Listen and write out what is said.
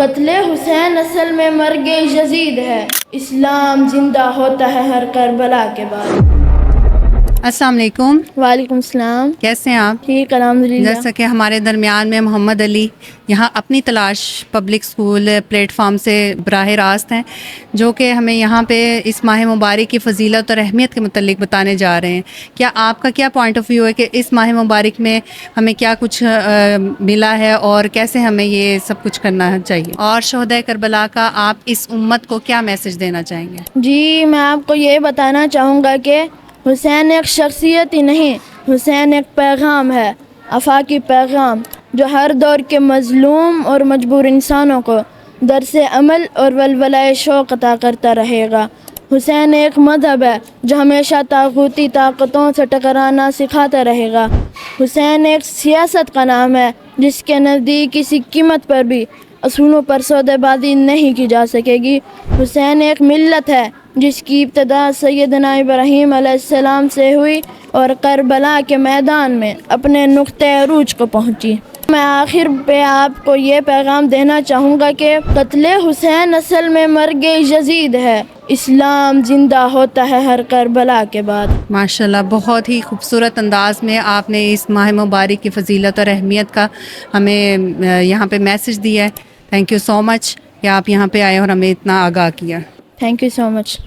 قتل حسین اصل میں مرگ یزید ہے، اسلام زندہ ہوتا ہے ہر کربلا کے بعد۔ السلام علیکم، وعلیکم السلام، کیسے ہیں آپ؟ ٹھیک الحمدللہ۔ جیسا کہ ہمارے درمیان میں محمد علی یہاں اپنی تلاش پبلک اسکول پلیٹ فارم سے براہ راست ہیں، جو کہ ہمیں یہاں پہ اس ماہ مبارک کی فضیلت اور اہمیت کے متعلق بتانے جا رہے ہیں۔ کیا آپ کا کیا پوائنٹ آف ویو ہے کہ اس ماہ مبارک میں ہمیں کیا کچھ ملا ہے اور کیسے ہمیں یہ سب کچھ کرنا چاہیے، اور شہدائے کربلا کا آپ اس امت کو کیا میسج دینا چاہیں گے؟ جی، میں آپ کو یہ بتانا چاہوں گا کہ حسین ایک شخصیت ہی نہیں، حسین ایک پیغام ہے، آفاقی پیغام، جو ہر دور کے مظلوم اور مجبور انسانوں کو درس عمل اور ولولہ شوق عطا کرتا رہے گا۔ حسین ایک مذہب ہے جو ہمیشہ طاغوتی طاقتوں سے ٹکرانا سکھاتا رہے گا۔ حسین ایک سیاست کا نام ہے جس کے نزدیک کسی قیمت پر بھی اصولوں پر سودے بازی نہیں کی جا سکے گی۔ حسین ایک ملت ہے جس کی ابتدا سیدنا ابراہیم علیہ السلام سے ہوئی اور کربلا کے میدان میں اپنے نقطۂ عروج کو پہنچی۔ میں آخر پہ آپ کو یہ پیغام دینا چاہوں گا کہ قتل حسین اصل میں مرگ یزید ہے، اسلام زندہ ہوتا ہے ہر کربلا کے بعد۔ ماشاءاللہ، بہت ہی خوبصورت انداز میں آپ نے اس ماہ مبارک کی فضیلت اور اہمیت کا ہمیں یہاں پہ میسج دیا ہے۔ تھینک یو سو مچ کہ آپ یہاں پہ آئے اور ہمیں اتنا آگاہ کیا۔ Thank you so much.